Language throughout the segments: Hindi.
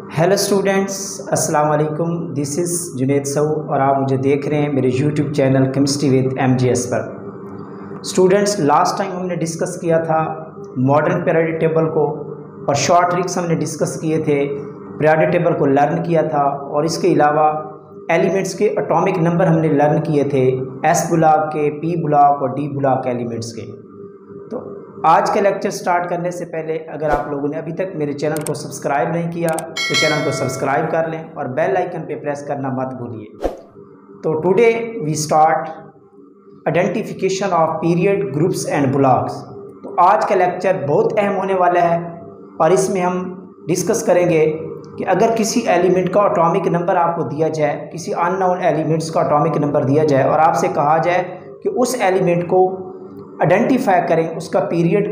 हेलो स्टूडेंट्स, अस्सलाम वालेकुम। दिस इज़ जुनेद सऊ और आप मुझे देख रहे हैं मेरे YouTube channel chemistry with MGS पर। स्टूडेंट्स, लास्ट टाइम हमने डिस्कस किया था मॉडर्न पीरियोडिक टेबल को और शॉर्ट ट्रिक्स हमने डिस्कस किए थे, पीरियोडिक टेबल को लर्न किया था और इसके अलावा एलिमेंट्स के एटॉमिक नंबर हमने लर्न किए थे, S ब्लॉक के, P ब्लॉक और D ब्लॉक एलिमेंट्स के। तो आज का लेक्चर स्टार्ट करने से पहले अगर आप लोगों ने अभी तक मेरे चैनल को सब्सक्राइब नहीं किया तो चैनल को सब्सक्राइब कर लें और बेल आइकन पे प्रेस करना मत भूलिए। तो today we start identification of period, groups and blocks. तो आज का लेक्चर बहुत अहम होने वाला है और इसमें हम डिस्कस करेंगे कि अगर किसी एलिमेंट का एटॉमिक नंबर आपको दिया जाए, किसी अननोन एलिमेंट्स का एटॉमिक नंबर दिया जाए और आपसे कहा जाए कि उस एलिमेंट को आइडेंटिफाई करें, उसका पीरियड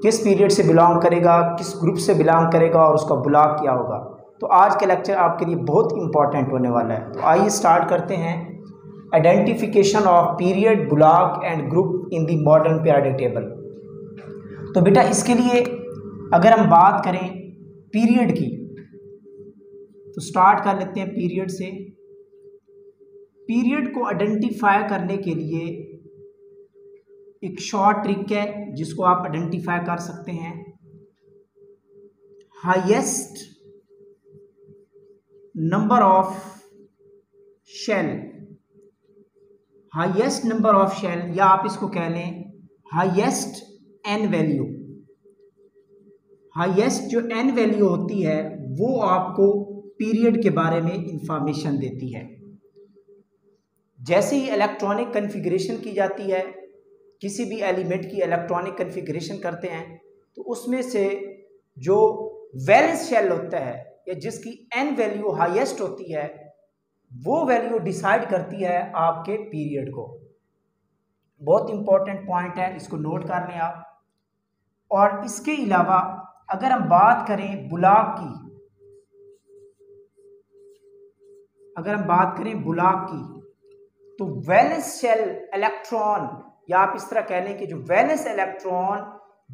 किस पीरियड से बिलोंग करेगा, किस ग्रुप से बिलोंग करेगा और उसका ब्लॉक क्या होगा। तो आज का लेक्चर आपके लिए बहुत इंपॉर्टेंट होने वाला है। तो आइए स्टार्ट करते हैं identification of period, block and group in the modern periodic table. तो बेटा इसके लिए अगर हम बात करें पीरियड की तो स्टार्ट कर लेते हैं पीरियड से। पीरियड को आइडेंटिफाई करने के लिए एक शॉर्ट ट्रिक है जिसको आप आइडेंटिफाई कर सकते हैं। Highest number of shell, highest number of shell, या आप इसको कह लें हाईएस्ट एन वैल्यू। हाईएस्ट जो एन वैल्यू होती है वो आपको पीरियड के बारे में इंफॉर्मेशन देती है। जैसे ही इलेक्ट्रॉनिक कन्फिग्रेशन की जाती है, किसी भी एलिमेंट की इलेक्ट्रॉनिक कन्फिग्रेशन करते हैं तो उसमें से जो वैलेंस शेल होता है या जिसकी एन वैल्यू हाईएस्ट होती है वो वैल्यू डिसाइड करती है आपके पीरियड को। बहुत इंपॉर्टेंट पॉइंट है, इसको नोट कर लें आप। और इसके अलावा अगर हम बात करें ब्लॉक की, अगर हम बात करें ब्लॉक की तो वैलेंस शेल इलेक्ट्रॉन, या आप इस तरह कह लें कि जो वैलेंस इलेक्ट्रॉन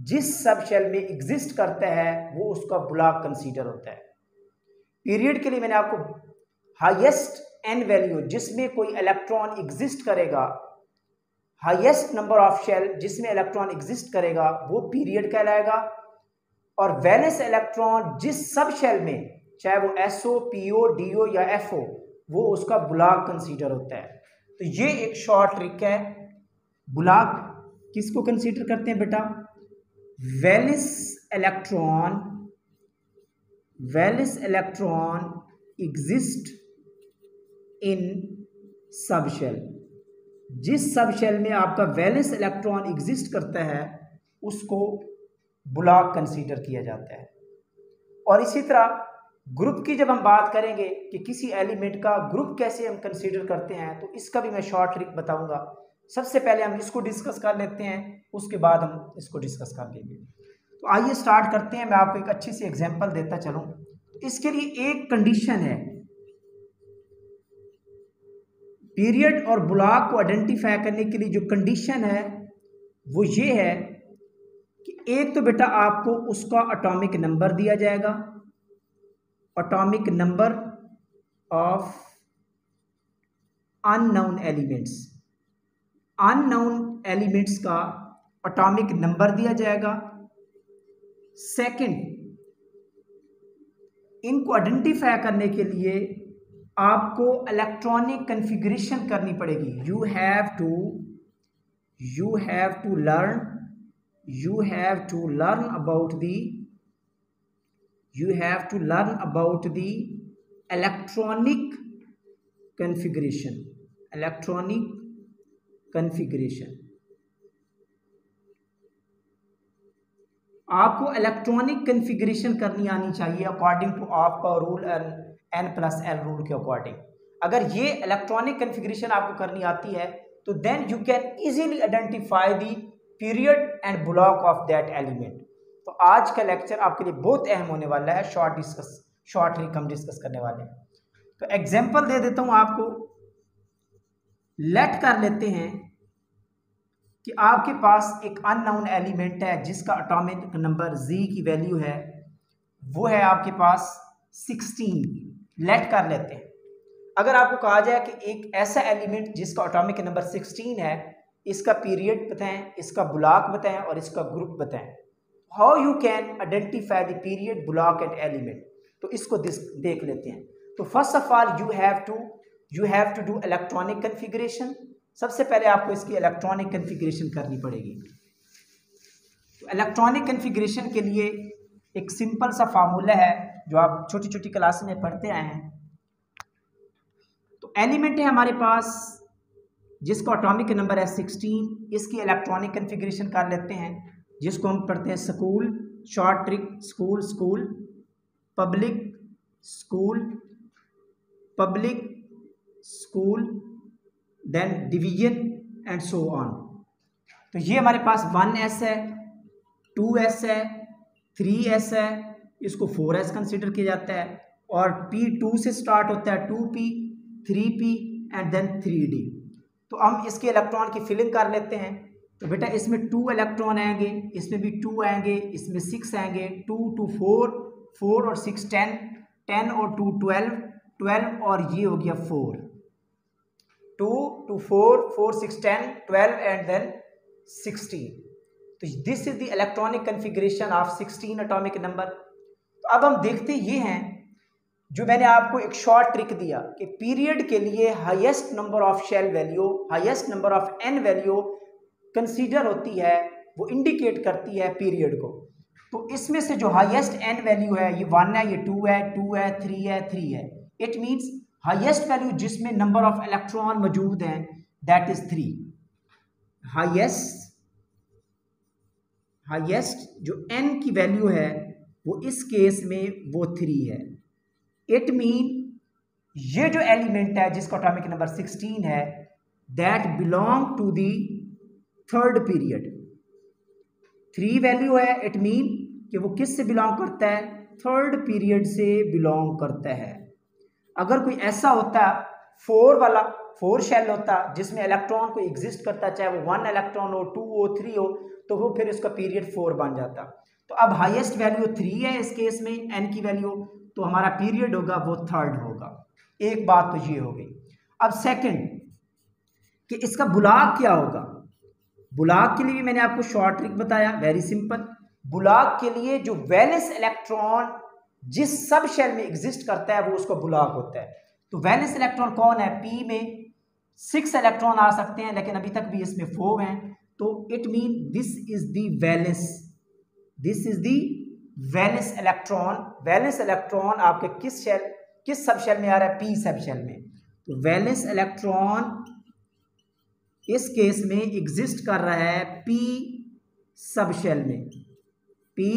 जिस सब शेल में एग्जिस्ट करता है वो उसका ब्लॉक कंसीडर होता है। पीरियड के लिए मैंने आपको हाईएस्ट एन वैल्यू जिसमें कोई इलेक्ट्रॉन एग्जिस्ट करेगा, हाईएस्ट नंबर ऑफ शेल जिसमें इलेक्ट्रॉन एग्जिस्ट करेगा वो पीरियड कहलाएगा। और वैलेंस इलेक्ट्रॉन जिस सब शेल में, चाहे वो SO, PO, DO या FO, वो उसका ब्लॉक कंसीडर होता है। तो ये एक शॉर्ट ट्रिक है। ब्लॉक किसको कंसीडर करते हैं बेटा? Valence electron, valence electron exist in sub shell. जिस सब शेल में आपका वैलेंस इलेक्ट्रॉन एग्जिस्ट करता है उसको ब्लॉक कंसीडर किया जाता है। और इसी तरह ग्रुप की जब हम बात करेंगे कि किसी एलिमेंट का ग्रुप कैसे हम कंसीडर करते हैं तो इसका भी मैं शॉर्ट ट्रिक बताऊंगा। सबसे पहले हम इसको डिस्कस कर लेते हैं, उसके बाद हम इसको डिस्कस कर लेंगे। तो आइए स्टार्ट करते हैं। मैं आपको एक अच्छी सी एग्जांपल देता चलूं। इसके लिए एक कंडीशन है, पीरियड और ब्लॉक को आइडेंटिफाई करने के लिए जो कंडीशन है वो ये है कि एक तो बेटा आपको उसका एटॉमिक नंबर दिया जाएगा, atomic number of unknown elements. Unknown elements का एटॉमिक नंबर दिया जाएगा। सेकंड, इनको आइडेंटिफाई करने के लिए आपको इलेक्ट्रॉनिक कन्फिग्रेशन करनी पड़ेगी। You have to learn about the electronic configuration. आपको इलेक्ट्रॉनिक कन्फिग्रेशन करनी आनी चाहिए अकॉर्डिंग टू आपका रूल N+L रूल के अकॉर्डिंग। अगर ये इलेक्ट्रॉनिक कन्फिग्रेशन आपको करनी आती है तो then you can easily identify the period and block of that element. तो आज का लेक्चर आपके लिए बहुत अहम होने वाला है। शॉर्ट ट्रिक हम डिस्कस करने वाले हैं। तो एग्जांपल दे देता हूं आपको। लेट कर लेते हैं कि आपके पास एक अननोन एलिमेंट है जिसका एटॉमिक नंबर Z की वैल्यू है वो है आपके पास 16 लेट कर लेते हैं। अगर आपको कहा जाए कि एक ऐसा एलिमेंट जिसका एटॉमिक नंबर 16 है, इसका पीरियड बताएं, इसका ब्लॉक बताएं और इसका ग्रुप बताएं, how you can identify the period, block and element. तो इसको देख लेते हैं। तो first of all you have to do electronic configuration. सबसे पहले आपको इसकी इलेक्ट्रॉनिक कन्फिगरेशन करनी पड़ेगी। तो इलेक्ट्रॉनिक कन्फिगरेशन के लिए एक सिंपल सा फार्मूला है जो आप छोटी छोटी क्लास में पढ़ते आए हैं। तो एलिमेंट है हमारे पास जिसका एटॉमिक नंबर है 16, इसकी इलेक्ट्रॉनिक कन्फिगरेशन कर लेते हैं, जिसको हम पढ़ते हैं school, short trick, school, public school, then division and so on. तो ये हमारे पास 1s है, 2s है, 3s है, इसको 4s कंसिडर किया जाता है, और P2 से स्टार्ट होता है, 2p, 3p and then 3d। तो हम इसके इलेक्ट्रॉन की फिलिंग कर लेते हैं। तो बेटा इसमें 2 इलेक्ट्रॉन आएंगे, इसमें भी 2 आएंगे, इसमें 6 आएंगे, 2 2 4, 4 और 6 10, 10 और 2 12, 12 और ये हो गया 4, 2 2 4, 4 6 10, 12 एंड देन 16। तो this is the electronic configuration of 16 atomic number. तो अब हम देखते ये हैं जो मैंने आपको एक शॉर्ट ट्रिक दिया कि पीरियड के लिए highest number of shell value, highest number of n value consider होती है, वो इंडिकेट करती है पीरियड को। तो इसमें से जो हाईएस्ट एन वैल्यू है, ये 1 है, ये 2 है, 2 है, 3 है, 3 है। इट मींस हाईएस्ट वैल्यू जिसमें नंबर ऑफ इलेक्ट्रॉन मौजूद हैं दैट इज 3। हाईएस्ट जो एन की वैल्यू है वो इस केस में वो 3 है। इट मीन ये जो एलिमेंट है जिसका एटॉमिक नंबर 16 है that belong to the third period. 3 value है, इट मीन कि वो किस से बिलोंग करता है, थर्ड पीरियड से बिलोंग करता है। अगर कोई ऐसा होता 4 शेल होता जिसमें इलेक्ट्रॉन को एग्जिस्ट करता, चाहे वो 1 इलेक्ट्रॉन हो, 2 हो, 3 हो, तो वो फिर उसका पीरियड 4 बन जाता। तो अब हाईएस्ट वैल्यू 3 है इस केस में, एन की वैल्यू, तो हमारा पीरियड होगा वो थर्ड होगा। एक बात तो ये हो गई। अब सेकंड कि इसका बुलाक क्या होगा। बुलाक के लिए भी मैंने आपको शॉर्ट ट्रिक बताया, वेरी सिंपल। बुलाक के लिए जो वैलेंस इलेक्ट्रॉन जिस सब शेल में एग्जिस्ट करता है वो उसका बुलाक होता है। तो वैलेंस इलेक्ट्रॉन कौन है, पी में 6 इलेक्ट्रॉन आ सकते हैं, लेकिन अभी तक भी इसमें 4 हैं। तो it mean this is the valence, this is the valence electron. Valence electron आपके किस सब शेल में आ रहा है, पी सब शेल में। तो वैलेंस इलेक्ट्रॉन इस केस में एग्जिस्ट कर रहा है पी सब शेल में, पी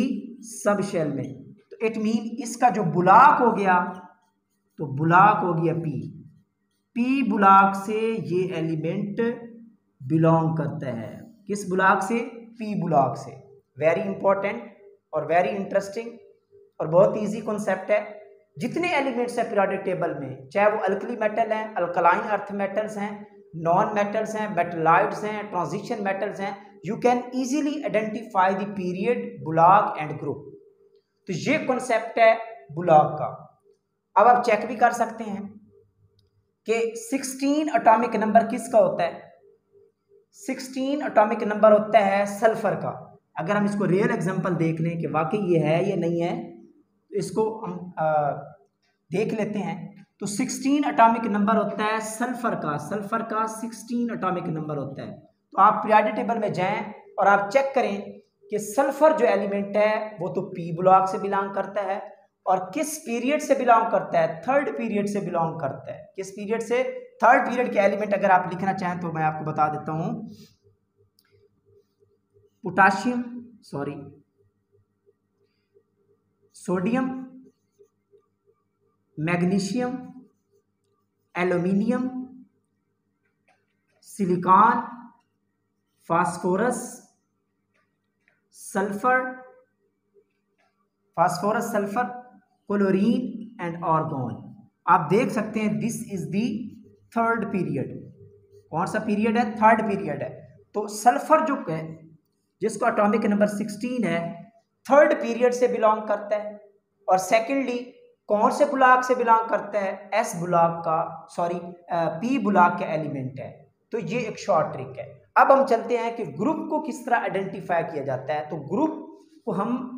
सब शेल में। तो इट मीन इसका जो बुलाक हो गया, तो बुलाक हो गया पी बुलाक से ये एलिमेंट बिलोंग करता है। किस बुलाक से, पी बुलाक से। वेरी इंपॉर्टेंट और वेरी इंटरेस्टिंग और बहुत इजी कॉन्सेप्ट है। जितने एलिमेंट्स हैं पीरियोडिक टेबल में, चाहे वो अल्कली मेटल हैं, अल्कलाइन अर्थ मेटल्स हैं, नॉन मेटल्स हैं, मेटलाइड्स हैं, ट्रांजिशन मेटल्स हैं, you can easily identify the period, block and group. तो ये कॉन्सेप्ट है बुलाक का। अब आप चेक भी कर सकते हैं कि 16 एटॉमिक नंबर किसका होता है। 16 एटॉमिक नंबर होता है सल्फर का। अगर हम इसको रियल एग्जांपल देख लें कि वाकई ये है या नहीं है, तो इसको हम देख लेते हैं। तो 16 एटॉमिक नंबर होता है सल्फर का, सल्फर का 16 एटॉमिक नंबर होता है। तो आप पीरियोडिक टेबल में जाएं और आप चेक करें कि सल्फर जो एलिमेंट है वो तो पी ब्लॉक से बिलोंग करता है, और किस पीरियड से बिलोंग करता है, थर्ड पीरियड से बिलोंग करता है। किस पीरियड से, थर्ड पीरियड के एलिमेंट अगर आप लिखना चाहें तो मैं आपको बता देता हूं। Potassium, sodium, magnesium, aluminium, silicon, phosphorus, sulphur, chlorine and argon. आप देख सकते हैं this is the third period. कौन सा पीरियड है, थर्ड पीरियड है। तो सल्फर जो है जिसको एटॉमिक नंबर 16 है, थर्ड पीरियड से बिलोंग करता है। और सेकेंडली कौन से ब्लॉक से बिलोंग करता है, एस ब्लॉक का, सॉरी पी ब्लॉक का एलिमेंट है। तो ये एक शॉर्ट ट्रिक है। अब हम चलते हैं कि ग्रुप को किस तरह आइडेंटिफाई किया जाता है। तो ग्रुप को हम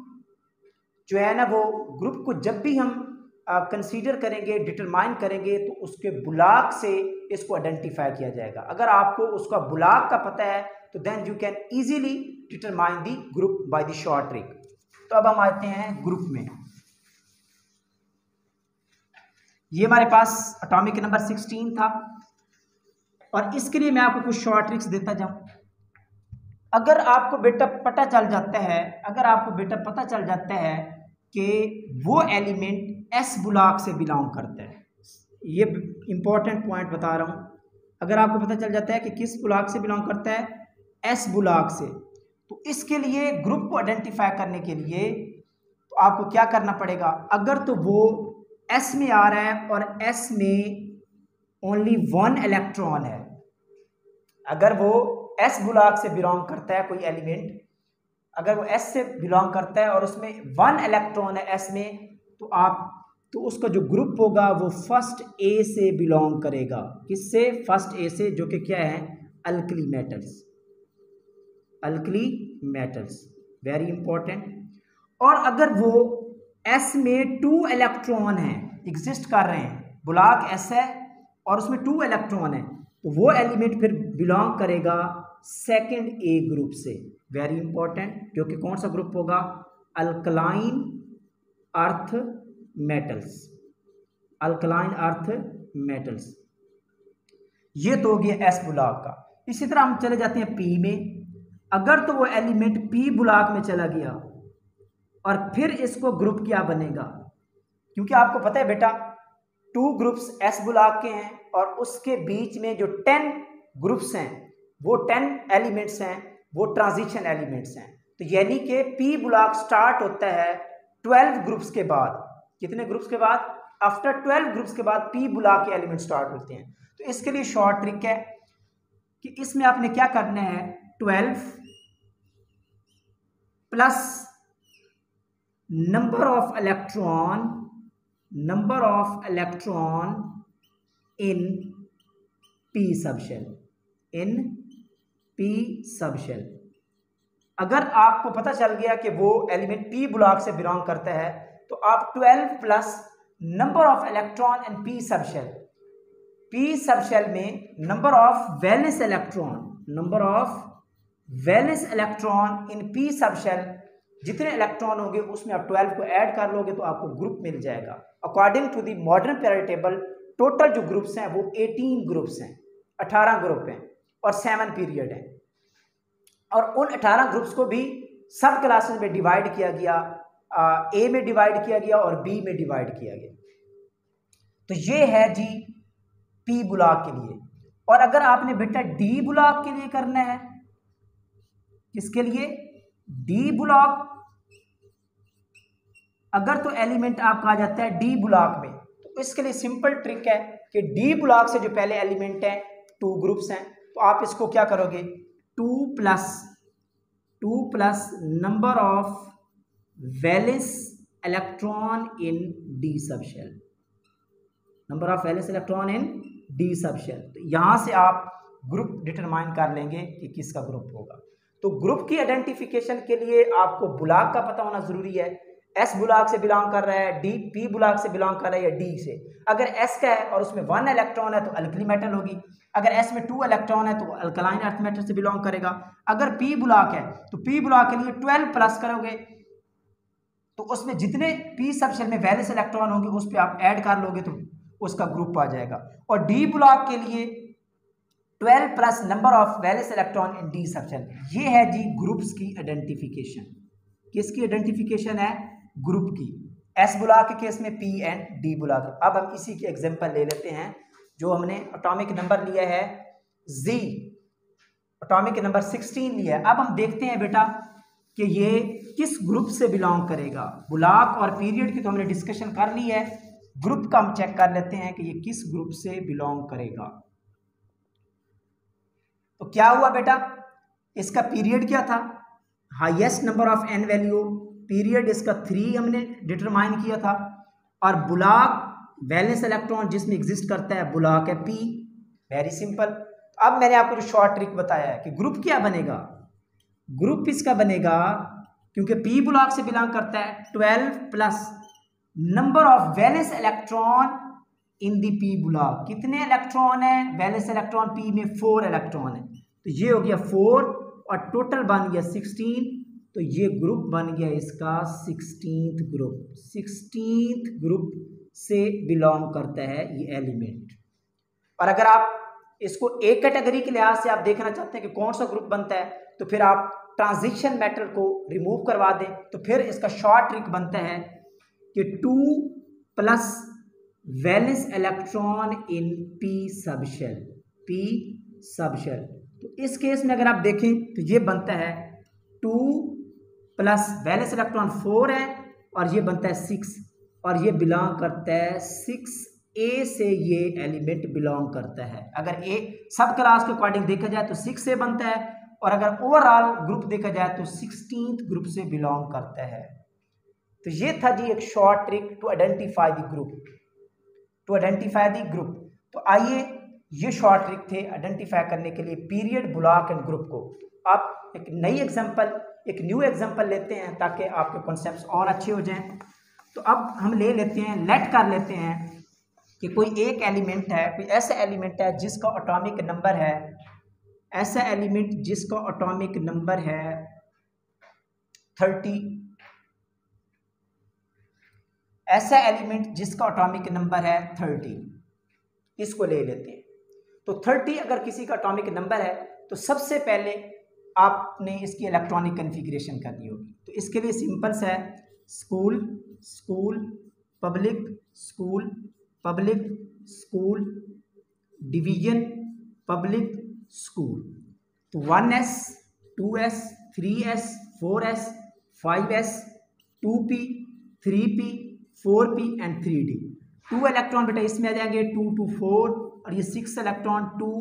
जो है ना, वो ग्रुप को जब भी हम कंसीडर करेंगे, डिटरमाइन करेंगे, तो उसके ब्लॉक से इसको आइडेंटिफाई किया जाएगा। अगर आपको उसका ब्लॉक का पता है तो then you can easily determine the group by the short trick. तो अब हम आते हैं ग्रुप में। ये हमारे पास एटॉमिक नंबर 16 था और इसके लिए मैं आपको कुछ शॉर्ट ट्रिक्स देता जाऊं। अगर आपको बेटा पता चल जाता है कि वो एलिमेंट एस ब्लॉक से बिलोंग करता है, ये इंपॉर्टेंट पॉइंट बता रहा हूँ। अगर आपको पता चल जाता है कि किस ब्लॉक से बिलोंग करता है, एस ब्लॉक से, तो इसके लिए ग्रुप को आइडेंटिफाई करने के लिए तो आपको क्या करना पड़ेगा। अगर तो वो एस में आ रहा है और एस में ओनली 1 इलेक्ट्रॉन है, अगर वो एस ब्लॉक से बिलोंग करता है कोई एलिमेंट, अगर वो एस से बिलोंग करता है और उसमें 1 इलेक्ट्रॉन है एस में, तो उसका जो ग्रुप होगा वो फर्स्ट ए से बिलोंग करेगा। किससे? फर्स्ट ए से, जो कि क्या है, alkali metals. Alkali metals very important. और अगर वो एस में 2 इलेक्ट्रॉन है, एग्जिस्ट कर रहे हैं, ब्लॉक एस है और उसमें 2 इलेक्ट्रॉन है, तो वो एलिमेंट फिर बिलोंग करेगा सेकंड ए ग्रुप से। वेरी इंपॉर्टेंट, जो कि कौन सा ग्रुप होगा? Alkaline earth metals. Alkaline earth metals, ये तो हो गया एस ब्लॉक का। इसी तरह हम चले जाते हैं पी में। अगर तो वो एलिमेंट पी ब्लॉक में चला गया और फिर इसको ग्रुप क्या बनेगा, क्योंकि आपको पता है बेटा 2 ग्रुप्स एस ब्लॉक के हैं और उसके बीच में जो 10 ग्रुप्स हैं, वो 10 एलिमेंट्स हैं, वो ट्रांजिशन एलिमेंट्स हैं। तो यानी कि पी ब्लॉक स्टार्ट होता है 12 ग्रुप्स के बाद। कितने ग्रुप्स के बाद? आफ्टर 12 ग्रुप्स के बाद पी ब्लॉक के एलिमेंट स्टार्ट होते हैं। तो इसके लिए शॉर्ट ट्रिक है कि इसमें आपने क्या करना है, 12 plus number of electron in p subshell, in p subshell. अगर आपको पता चल गया कि वो एलिमेंट पी ब्लॉक से बिलोंग करता है, तो आप 12 plus number of electron in p subshell, p subshell में number of valence electron in p subshell, जितने इलेक्ट्रॉन होंगे उसमें आप 12 को ऐड कर लोगे तो आपको ग्रुप मिल जाएगा। According to the modern period table total जो ग्रुप्स हैं वो 18 ग्रुप्स हैं, 18 ग्रुप हैं और 7 पीरियड हैं। और उन 18 ग्रुप्स को भी सब क्लासेस में डिवाइड किया गया, ए में डिवाइड किया गया और बी में डिवाइड किया गया। तो ये है जी पी ब्लॉक के लिए। और अगर आपने बेटा डी ब्लॉक के लिए करना है, किसके लिए? D block. अगर तो एलिमेंट आपका आ जाता है डी ब्लॉक में, तो इसके लिए सिंपल ट्रिक है कि डी ब्लॉक से जो पहले एलिमेंट है 2 ग्रुप्स हैं, तो आप इसको क्या करोगे, 2 plus number of valence electron in D subshell, number of valence electron in D subshell. तो यहां से आप ग्रुप डिटरमाइन कर लेंगे कि किसका ग्रुप होगा। तो ग्रुप की आइडेंटिफिकेशन के लिए आपको ब्लॉक का पता होना जरूरी है। एस ब्लॉक से बिलोंग कर रहा है, डी पी ब्लॉक से बिलोंग कर रहा है या डी से। अगर एस का है और उसमें 1 इलेक्ट्रॉन है तो अल्कली मेटल होगी। अगर एस में 2 इलेक्ट्रॉन है तो अल्कलाइन अर्थ मेटल से बिलोंग करेगा। अगर पी ब्लॉक है तो पी ब्लॉक के लिए 12 प्लस करोगे तो उसमें जितने पी सबशेल में वैलेंस इलेक्ट्रॉन होंगे उस पर आप ऐड कर लोगे तो उसका ग्रुप आ जाएगा। और डी ब्लॉक के लिए 12 plus number of valence electron in D subshell. ये है जी ग्रुप्स की आइडेंटिफिकेशन। किसकी आइडेंटिफिकेशन है? ग्रुप की। एस ब्लॉक के केस में पी एंड डी ब्लॉक। अब हम इसी की एग्जांपल ले लेते हैं जो हमने एटॉमिक नंबर लिया है जी, एटॉमिक नंबर 16 लिया है। अब हम देखते हैं बेटा कि ये किस ग्रुप से बिलोंग करेगा। ब्लॉक और पीरियड की तो हमने डिस्कशन कर ली है, ग्रुप का हम चेक कर लेते हैं कि ये किस ग्रुप से बिलोंग करेगा। तो क्या हुआ बेटा, इसका पीरियड क्या था? Highest number of n value, period इसका 3 हमने डिटरमाइन किया था। और बुलाक वैलेंस इलेक्ट्रॉन जिसमें एग्जिस्ट करता है बुलाक है P। Very simple. अब मैंने आपको जो शॉर्ट ट्रिक बताया है कि ग्रुप क्या बनेगा, ग्रुप इसका बनेगा क्योंकि P बुलाक से बिलोंग करता है 12 plus number of valence electron in the P बुलाक। कितने इलेक्ट्रॉन है वैलेंस इलेक्ट्रॉन P में? 4 इलेक्ट्रॉन है, तो ये हो गया 4 और टोटल बन गया 16, तो ये ग्रुप बन गया इसका 16th ग्रुप। 16th ग्रुप से बिलोंग करता है ये एलिमेंट। और अगर आप इसको एक कैटेगरी के लिहाज से आप देखना चाहते हैं कि कौन सा ग्रुप बनता है, तो फिर आप ट्रांजिशन मेटल को रिमूव करवा दें, तो फिर इसका शॉर्ट ट्रिक बनता है कि 2 प्लस वैलेंस इलेक्ट्रॉन इन P सबशेल। P सबशेल, तो इस केस में अगर आप देखें तो ये बनता है 2 प्लस वैलेंस इलेक्ट्रॉन 4 है और ये बनता है 6, और ये बिलोंग करता है 6A से, ये एलिमेंट बिलोंग करता है। अगर ए सब क्लास के अकॉर्डिंग देखा जाए तो 6A बनता है, और अगर ओवरऑल ग्रुप देखा जाए तो 16th ग्रुप से बिलोंग करता है। तो ये था जी एक short trick to identify the group, to identify the group. तो आइए ये शॉर्ट ट्रिक थे आइडेंटिफाई करने के लिए पीरियड, बुलाक एंड ग्रुप को। आप एक नई एग्जांपल, एक न्यू एग्जांपल लेते हैं ताकि आपके कॉन्सेप्ट्स और अच्छे हो जाएं। तो अब हम ले लेते हैं, लेट कर लेते हैं कि कोई एक एलिमेंट है, कोई ऐसा एलिमेंट है जिसका एटॉमिक नंबर है, ऐसा एलिमेंट जिसका एटॉमिक नंबर है 30, ऐसा एलिमेंट जिसका एटॉमिक नंबर है 30, इसको ले लेते हैं। तो 30 अगर किसी का एटॉमिक नंबर है तो सबसे पहले आपने इसकी इलेक्ट्रॉनिक कॉन्फ़िगरेशन करनी होगी। तो इसके लिए सिंपल सा है, school school public school public school division public school. तो 1s 2s 3s 4s 5s 2p 3p 4p and 3d। 2 electron बेटा इसमें आ जाएंगे 2 to 4, और ये 6 electron 2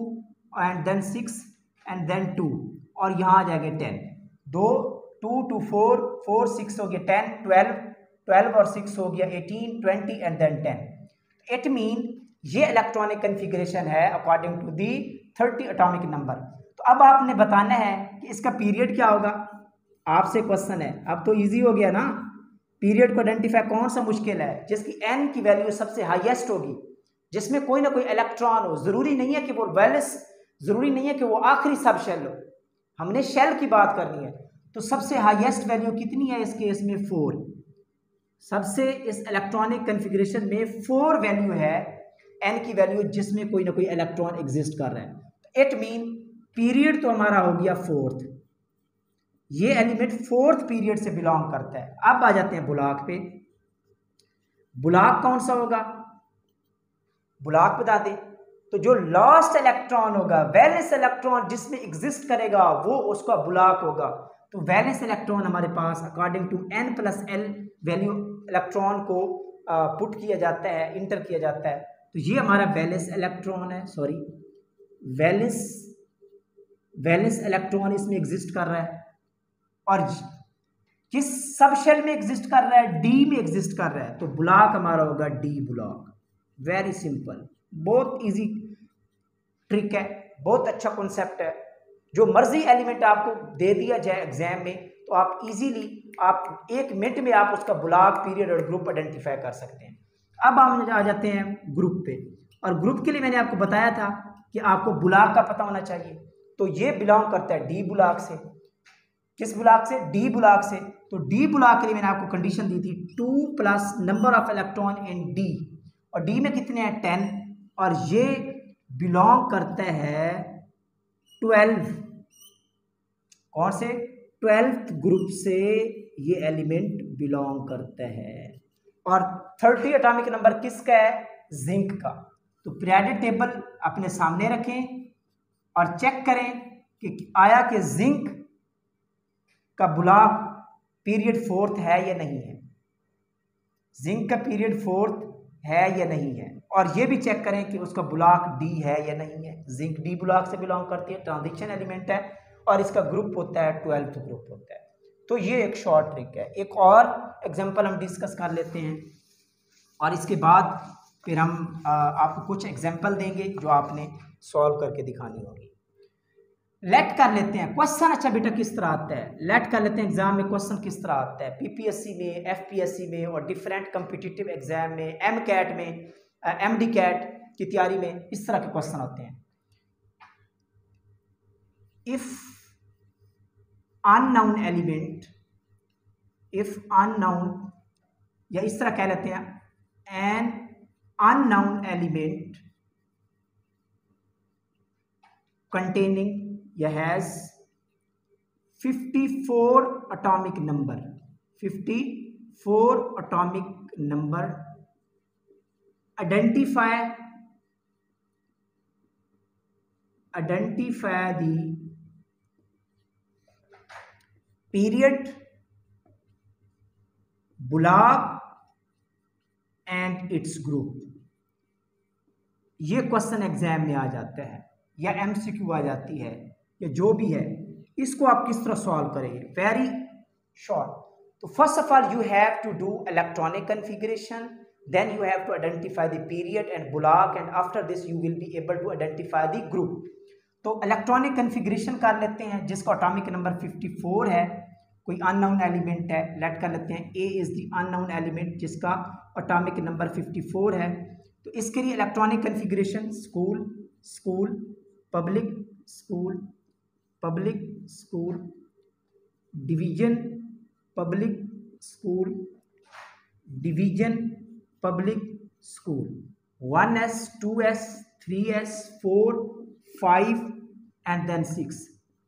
and then 6 and then 2, और यहाँ आ जाएंगे 10। 2 to 4 4 6 हो गया 10, 12 और 6 हो गया 18 20 एंड देन 10। इट मीन ये इलेक्ट्रॉनिक कन्फिग्रेशन है according to the 30 atomic number. तो अब आपने बताना है कि इसका पीरियड क्या होगा। आपसे क्वेश्चन है, अब तो इजी हो गया ना, पीरियड को आइडेंटिफाई कौन सा मुश्किल है? जिसकी n की वैल्यू सबसे हाईएस्ट होगी, जिसमें कोई ना कोई इलेक्ट्रॉन हो, जरूरी नहीं है कि वो वैलेंस, जरूरी नहीं है कि वो आखिरी सब शेल हो, हमने शेल की बात करनी है। तो सबसे हाईएस्ट वैल्यू कितनी है इस केस में? 4। सबसे इस इलेक्ट्रॉनिक कन्फिग्रेशन में 4 वैल्यू है, n की वैल्यू, जिसमें कोई ना कोई इलेक्ट्रॉन एग्जिस्ट कर रहा है। इट मीन पीरियड तो हमारा हो गया 4th, ये एलिमेंट 4th पीरियड से बिलोंग करता है। अब आ जाते हैं बुलाक पे। बुलाक कौन सा होगा? बुलाक बता दें तो जो लास्ट इलेक्ट्रॉन होगा, वैलेंस इलेक्ट्रॉन जिसमें एग्जिस्ट करेगा, वो उसका बुलाक होगा। तो वैलेंस इलेक्ट्रॉन हमारे पास according to n+l value electron को पुट किया जाता है, इंटर किया जाता है। तो ये हमारा वैलेंस इलेक्ट्रॉन है, सॉरी वैलेंस इलेक्ट्रॉन इसमें एग्जिस्ट कर रहा है, और किस सब शेल में एग्जिस्ट कर रहा है? डी में एग्जिस्ट कर रहा है। तो बुलाक हमारा होगा डी बुलाक। वेरी सिंपल, बहुत इजी ट्रिक है, बहुत अच्छा कॉन्सेप्ट है। जो मर्जी एलिमेंट आपको दे दिया जाए एग्जाम में, तो आप इजीली, आप 1 मिनट में आप उसका बुलाक, पीरियड और ग्रुप आइडेंटिफाई कर सकते हैं। अब हम आ जाते हैं ग्रुप पे, और ग्रुप के लिए मैंने आपको बताया था कि आपको बुलाक का पता होना चाहिए। तो ये बिलोंग करता है डी बुलाक से। किस बुलाक से? डी बुलाक से। तो डी बुलाक के लिए मैंने आपको कंडीशन दी थी 2 plus number of electron in D, और डी में कितने हैं? 10, और ये बिलोंग करता है 12। कौन से? 12th ग्रुप से ये एलिमेंट बिलोंग करता है। और 30 एटॉमिक नंबर किसका है? जिंक का। तो पीरियोडिक टेबल अपने सामने रखें और चेक करें कि आया कि जिंक का बुलाक पीरियड 4th है या नहीं है, जिंक का पीरियड 4th है या नहीं है। और ये भी चेक करें कि उसका बुलाक डी है या नहीं है। जिंक डी बुलाक से बिलोंग करती है, ट्रांजिशन एलिमेंट है, और इसका ग्रुप होता है 12th ग्रुप होता है। तो ये एक शॉर्ट ट्रिक है। एक और एग्जांपल हम डिस्कस कर लेते हैं। और इसके बाद फिर हम आपको कुछ एग्जाम्पल देंगे जो आपने सॉल्व करके दिखानी होगी। लेट कर लेते हैं क्वेश्चन। अच्छा बेटा किस तरह आता है, लेट कर लेते हैं एग्जाम में क्वेश्चन किस तरह आता है, पीपीएससी में, एफपीएससी में और डिफरेंट कम्पिटिटिव एग्जाम में, एम कैट में, एमडी कैट की तैयारी में इस तरह के क्वेश्चन आते हैं। If unknown element, if unknown, या इस तरह कह लेते हैं एन अननोन एलिमेंट containing या has 54 atomic number, 54 atomic number, identify the period, block and its group। ये क्वेश्चन एग्जाम में आ जाता है या एमसीक्यू आ जाती है या जो भी है, इसको आप किस तरह सॉल्व करेंगे, वेरी शॉर्ट। तो first of all you have to do electronic configuration, then you have to identify the period and block and after this you will be able to identify the group. तो इलेक्ट्रॉनिक कॉन्फ़िगरेशन कर लेते हैं जिसका एटॉमिक नंबर 54 है, कोई अननोन एलिमेंट है, लेट कर लेते हैं A is the unknown element जिसका एटॉमिक नंबर 54 है। तो इसके लिए electronic configuration school, school, public, school, public, school, division, public, school, division, public, school, 1s, 2s, 3s, 4, 5 and then 6,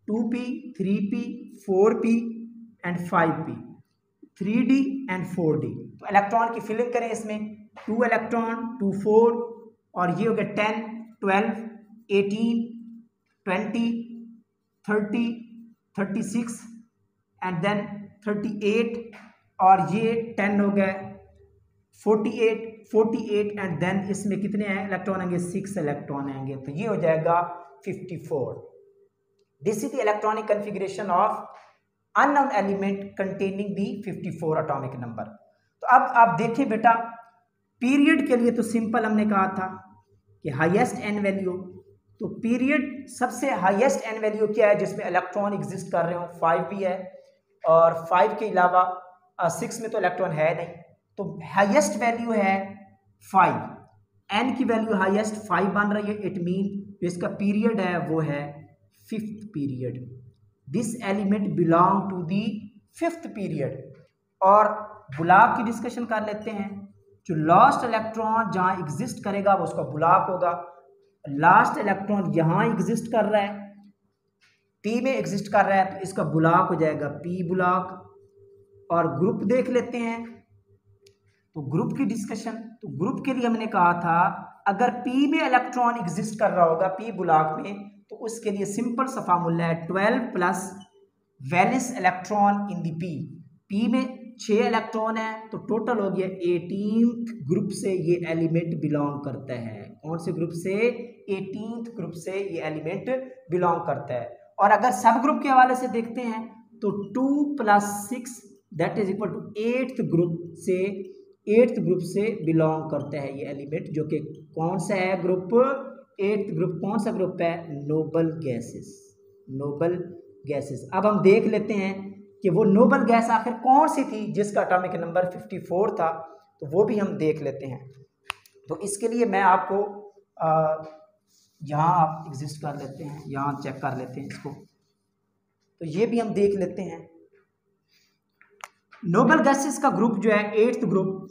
2p, 3p, 4p and 5p, 3d and 4d। तो इलेक्ट्रॉन की फिलिंग करें इसमें, 2 इलेक्ट्रॉन, 2 4 और ये हो गया 10, 12, 18, 20, 30, 36 एंड देन 38 और ये 10 हो गए 48 एंड देन इसमें कितने हैं इलेक्ट्रॉन आएंगे, 6 इलेक्ट्रॉन आएंगे। तो ये हो जाएगा 54। This is the electronic configuration of unknown element containing the 54 atomic number. तो अब आप देखें बेटा, पीरियड के लिए तो सिंपल हमने कहा था कि हाईएस्ट एन वैल्यू, तो पीरियड सबसे हाईएस्ट एन वैल्यू क्या है जिसमें इलेक्ट्रॉन एग्जिस्ट कर रहे हो, 5 भी है और 5 के अलावा 6 में तो इलेक्ट्रॉन है नहीं, तो हाईएस्ट वैल्यू है 5, एन की वैल्यू हाईएस्ट 5 बन रही है, इट मीन जो इसका पीरियड है वो है 5th period. This element belong to the 5th period. और ब्लॉक की डिस्कशन कर लेते हैं, जो लास्ट इलेक्ट्रॉन जहाँ एग्जिस्ट करेगा वो उसका ब्लॉक होगा। लास्ट इलेक्ट्रॉन यहाँ एग्जिस्ट कर रहा है, पी में एग्जिस्ट कर रहा है, तो इसका ब्लॉक हो जाएगा पी ब्लॉक। और ग्रुप देख लेते हैं, तो ग्रुप की डिस्कशन, तो ग्रुप के लिए हमने कहा था अगर पी में इलेक्ट्रॉन एग्जिस्ट कर रहा होगा पी ब्लॉक में, तो उसके लिए सिंपल सा फार्मूला है 12 प्लस वैलेंस इलेक्ट्रॉन इन दी पी। पी में 6 इलेक्ट्रॉन है तो टोटल हो गया 18th ग्रुप से ये एलिमेंट बिलोंग करता है। कौन से ग्रुप से? 18th ग्रुप से ये एलिमेंट बिलोंग करता है। और अगर सब ग्रुप के हवाले से देखते हैं तो 2 + 6 that is equal to 8th group से बिलोंग करता है ये एलिमेंट, जो कि कौन सा है ग्रुप? 8th group. कौन सा ग्रुप है? Noble gases. Noble gases. अब हम देख लेते हैं कि वो नोबल गैस आखिर कौन सी थी जिसका एटॉमिक नंबर 54 था, तो वो भी हम देख लेते हैं। तो इसके लिए मैं आपको यहाँ आप एग्जिस्ट कर लेते हैं, यहाँ चेक कर लेते हैं इसको, तो ये भी हम देख लेते हैं। नोबल गैसेस का ग्रुप जो है 8th group,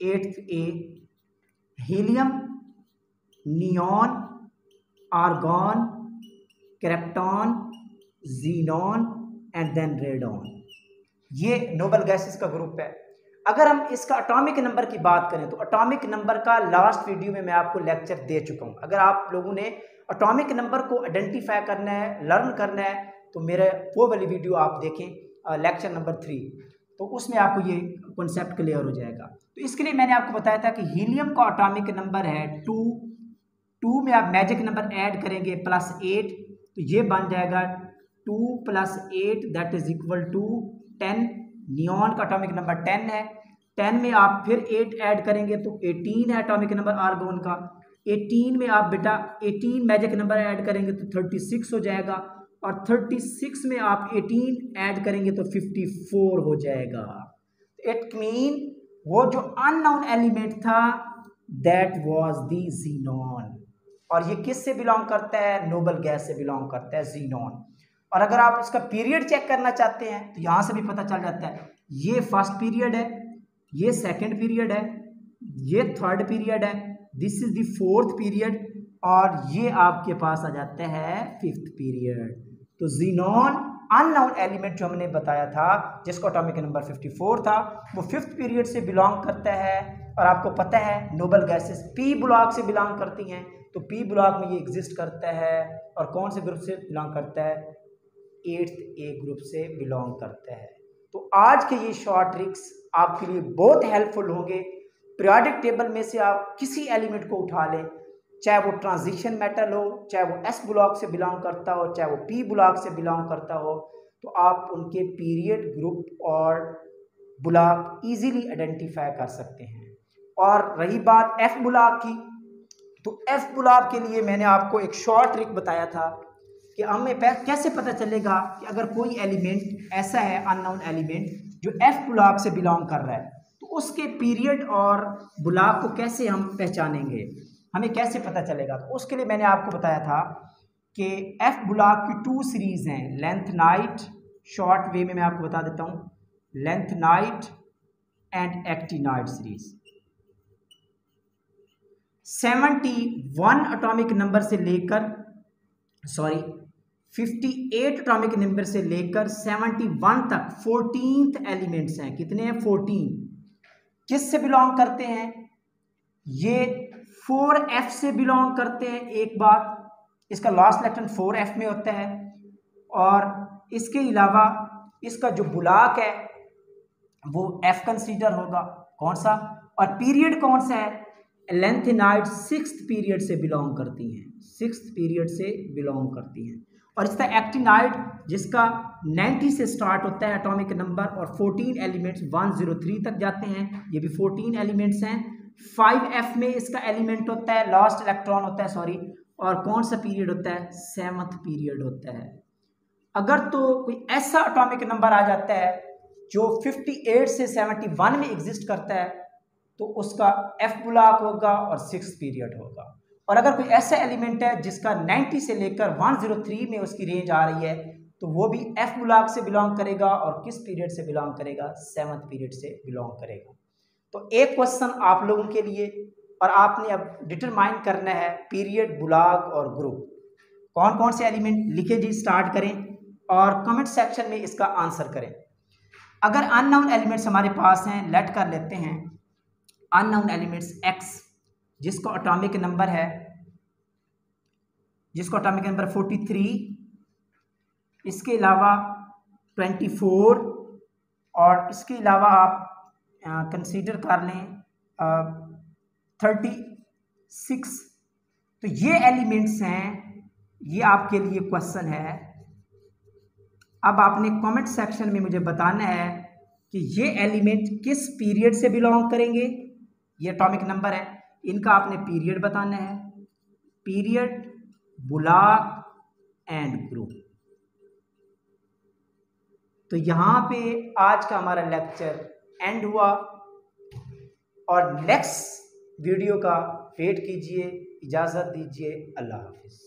8th A, helium, neon, argon, krypton, xenon and then radon, ये नोबल गैसेस का ग्रुप है। अगर हम इसका एटॉमिक नंबर की बात करें तो एटॉमिक नंबर का लास्ट वीडियो में मैं आपको लेक्चर दे चुका हूं। अगर आप लोगों ने एटॉमिक नंबर को आइडेंटिफाई करना है, लर्न करना है, तो मेरे वो वाली वीडियो आप देखें, लेक्चर नंबर 3, तो उसमें आपको ये कॉन्सेप्ट क्लियर हो जाएगा। तो इसके लिए मैंने आपको बताया था कि हीलियम का एटॉमिक नंबर है 2 में आप मैजिक नंबर ऐड करेंगे +8, तो ये बन जाएगा 2 + 8 that is equal to 10। Neon का एटॉमिक नंबर 10 है, 10 में आप फिर 8 ऐड करेंगे तो 18 है एटॉमिक नंबर आर्गोन का। 18 में आप बेटा 18 मैजिक नंबर ऐड करेंगे तो 36 हो जाएगा, और 36 में आप 18 ऐड करेंगे तो 54 हो जाएगा। इट मीन वो जो अननोन एलिमेंट था दैट वाज द ज़ीनॉन, और ये किस से बिलोंग करता है? नोबल गैस से बिलोंग करता है ज़ीनॉन। और अगर आप इसका पीरियड चेक करना चाहते हैं तो यहाँ से भी पता चल जाता है, ये फर्स्ट पीरियड है, ये सेकंड पीरियड है, ये थर्ड पीरियड है, this is the fourth period, और ये आपके पास आ जाता है फिफ्थ पीरियड। तो ज़ीनॉन अननोन एलिमेंट जो हमने बताया था जिसका एटॉमिक नंबर 54 था, वो फिफ्थ पीरियड से बिलोंग करता है। और आपको पता है नोबल गैसेस पी ब्लॉक से बिलोंग करती हैं, तो पी ब्लॉक में ये एग्जिस्ट करता है। और कौन से ग्रुप से बिलोंग करता है? 8th ए ग्रुप से बिलोंग करता है। तो आज के ये शॉर्ट ट्रिक्स आपके लिए बहुत हेल्पफुल होंगे। पीरियोडिक टेबल में से आप किसी एलिमेंट को उठा लें, चाहे वो ट्रांजिशन मेटल हो, चाहे वो एस ब्लॉक से बिलोंग करता हो, चाहे वो पी ब्लॉक से बिलोंग करता हो, तो आप उनके पीरियड, ग्रुप और ब्लॉक इजीली आइडेंटिफाई कर सकते हैं। और रही बात एफ ब्लॉक की, तो एफ ब्लॉक के लिए मैंने आपको एक शॉर्ट ट्रिक बताया था कि हमें कैसे पता चलेगा कि अगर कोई एलिमेंट ऐसा है अननोन एलिमेंट जो एफ ब्लॉक से बिलोंग कर रहा है, तो उसके पीरियड और ब्लॉक को कैसे हम पहचानेंगे, हमें कैसे पता चलेगा? तो उसके लिए मैंने आपको बताया था कि एफ ब्लॉक की 2 सीरीज़ हैं, लेंथ नाइट, शॉर्ट वे में मैं आपको बता देता हूँ, length night and actinide series. 71 atomic number से लेकर 58 एटॉमिक नंबर से लेकर 71 तक 14th एलिमेंट्स हैं। कितने हैं? 14। किस से बिलोंग करते हैं? ये 4f से बिलोंग करते हैं। एक बात, इसका लास्ट इलेक्ट्रॉन 4f में होता है, और इसके अलावा इसका जो ब्लॉक है वो f कंसीडर होगा। कौन सा? और पीरियड कौन सा है? लेंथेनाइट 6th पीरियड से बिलोंग करती हैं, 6th पीरियड से बिलोंग करती हैं। और इसका एक्टिनाइट जिसका 90 से स्टार्ट होता है एटॉमिक नंबर, और 14 एलिमेंट्स 103 तक जाते हैं, ये भी 14 एलिमेंट्स हैं। 5f में इसका एलिमेंट होता है, लास्ट इलेक्ट्रॉन होता है और कौन सा पीरियड होता है? 7th पीरियड होता है। अगर तो कोई ऐसा एटॉमिक नंबर आ जाता है जो 58 से 71 में एग्जिस्ट करता है, तो उसका एफ ब्लॉक होगा और 6th पीरियड होगा। और अगर कोई ऐसा एलिमेंट है जिसका 90 से लेकर 103 में उसकी रेंज आ रही है, तो वो भी एफ ब्लॉक से बिलोंग करेगा, और किस पीरियड से बिलोंग करेगा? 7th पीरियड से बिलोंग करेगा। तो एक क्वेश्चन आप लोगों के लिए, और आपने अब डिटरमाइन करना है पीरियड, ब्लॉक और ग्रुप, कौन कौन से एलिमेंट लिखे जी, स्टार्ट करें और कमेंट सेक्शन में इसका आंसर करें। अगर अननोन एलिमेंट्स हमारे पास हैं, लेट कर लेते हैं अननोन एलिमेंट्स x, जिसको एटॉमिक नंबर 43, इसके अलावा 24, और इसके अलावा आप कंसीडर कर लें 36। तो ये एलिमेंट्स हैं, ये आपके लिए क्वेश्चन है। अब आपने कमेंट सेक्शन में मुझे बताना है कि ये एलिमेंट किस पीरियड से बिलोंग करेंगे। ये एटॉमिक नंबर है, इनका आपने पीरियड बताना है, पीरियड, ब्लॉक एंड ग्रुप। तो यहाँ पे आज का हमारा लेक्चर एंड हुआ, और नेक्स्ट वीडियो का वेट कीजिए। इजाज़त दीजिए, अल्लाह हाफिज़।